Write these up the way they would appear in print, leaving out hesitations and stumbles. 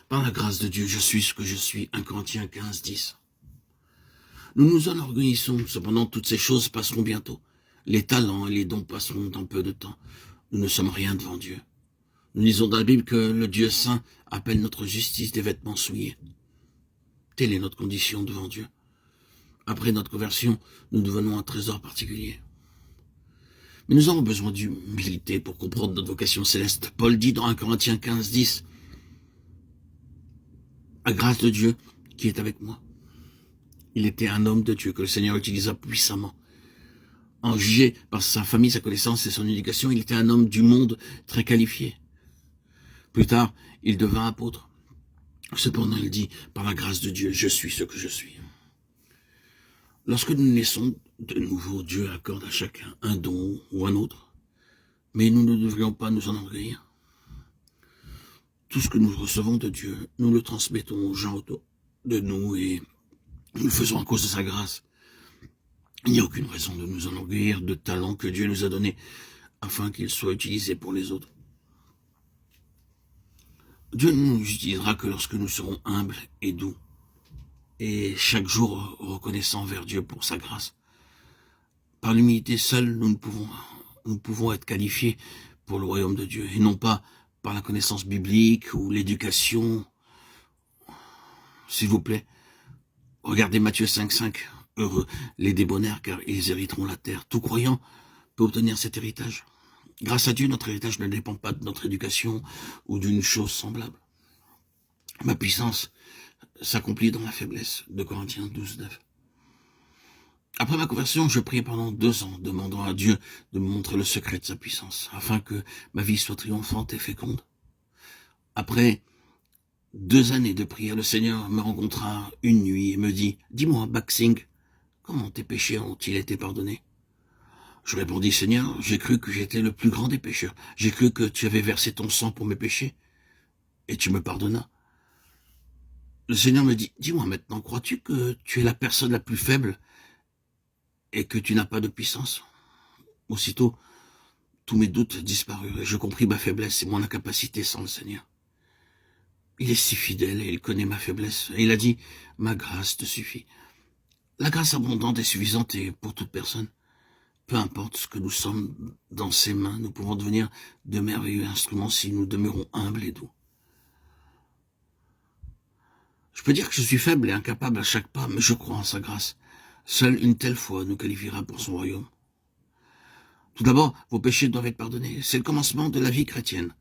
Par la grâce de Dieu, je suis ce que je suis. 1 Corinthiens 15, 10. Nous nous enorgueillissons, cependant toutes ces choses passeront bientôt. Les talents et les dons passeront dans peu de temps. Nous ne sommes rien devant Dieu. Nous lisons dans la Bible que le Dieu saint appelle notre justice des vêtements souillés. Telle est notre condition devant Dieu. Après notre conversion, nous devenons un trésor particulier. Mais nous avons besoin d'humilité pour comprendre notre vocation céleste. Paul dit dans 1 Corinthiens 15, 10, « La grâce de Dieu qui est avec moi. » Il était un homme de Dieu que le Seigneur utilisa puissamment. En jugé par sa famille, sa connaissance et son éducation, il était un homme du monde très qualifié. Plus tard, il devint apôtre. Cependant, il dit, par la grâce de Dieu, je suis ce que je suis. Lorsque nous naissons de nouveau, Dieu accorde à chacun un don ou un autre, mais nous ne devrions pas nous enorgueillir. Tout ce que nous recevons de Dieu, nous le transmettons aux gens autour de nous et nous le faisons à cause de sa grâce. Il n'y a aucune raison de nous enorgueillir de talents que Dieu nous a donnés afin qu'ils soient utilisés pour les autres. Dieu ne nous utilisera que lorsque nous serons humbles et doux et chaque jour reconnaissants envers Dieu pour sa grâce. Par l'humilité seule, nous pouvons être qualifiés pour le royaume de Dieu et non pas par la connaissance biblique ou l'éducation. S'il vous plaît, regardez Matthieu 5,5. Heureux les débonnaires, car ils hériteront la terre. Tout croyant peut obtenir cet héritage. Grâce à Dieu, notre héritage ne dépend pas de notre éducation ou d'une chose semblable. Ma puissance s'accomplit dans la faiblesse. 2 Corinthiens 12, 9. Après ma conversion, je priais pendant 2 ans, demandant à Dieu de me montrer le secret de sa puissance, afin que ma vie soit triomphante et féconde. Après 2 années de prière, le Seigneur me rencontra une nuit et me dit, « Dis-moi, Baksing, comment tes péchés ont-ils été pardonnés ?» Je répondis, « Seigneur, j'ai cru que j'étais le plus grand des pécheurs. J'ai cru que tu avais versé ton sang pour mes péchés, et tu me pardonnas. » Le Seigneur me dit, « Dis-moi maintenant, crois-tu que tu es la personne la plus faible et que tu n'as pas de puissance ?» Aussitôt, tous mes doutes disparurent et je compris ma faiblesse et mon incapacité sans le Seigneur. Il est si fidèle et il connaît ma faiblesse. Et il a dit, « Ma grâce te suffit. » La grâce abondante est suffisante et pour toute personne. Peu importe ce que nous sommes dans ses mains, nous pouvons devenir de merveilleux instruments si nous demeurons humbles et doux. Je peux dire que je suis faible et incapable à chaque pas, mais je crois en sa grâce. Seule une telle foi nous qualifiera pour son royaume. Tout d'abord, vos péchés doivent être pardonnés. C'est le commencement de la vie chrétienne.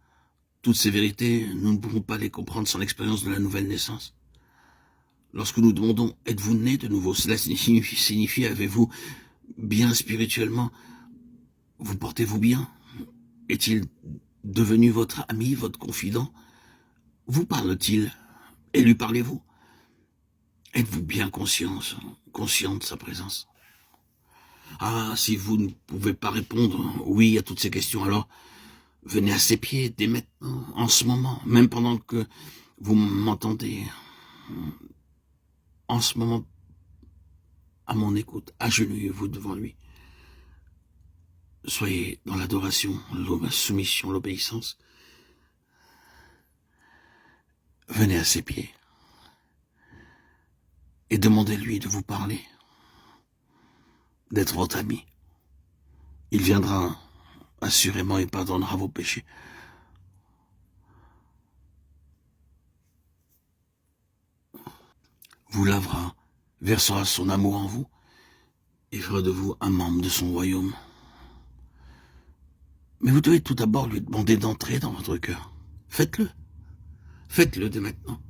Toutes ces vérités, nous ne pouvons pas les comprendre sans l'expérience de la nouvelle naissance. Lorsque nous demandons « Êtes-vous né de nouveau ?» Cela signifie « Avez-vous bien spirituellement? Vous portez-vous bien? Est-il devenu votre ami, votre confident? Vous parle-t-il? Et lui parlez-vous? Êtes-vous bien conscient de sa présence? Ah, si vous ne pouvez pas répondre oui à toutes ces questions, alors venez à ses pieds dès maintenant, en ce moment, même pendant que vous m'entendez, en ce moment, à mon écoute, agenouillez-vous devant lui. Soyez dans l'adoration, la soumission, l'obéissance. Venez à ses pieds et demandez-lui de vous parler, d'être votre ami. Il viendra assurément et pardonnera vos péchés. Vous lavera, versera son amour en vous et fera de vous un membre de son royaume. Mais vous devez tout d'abord lui demander d'entrer dans votre cœur. Faites-le. Faites-le dès maintenant.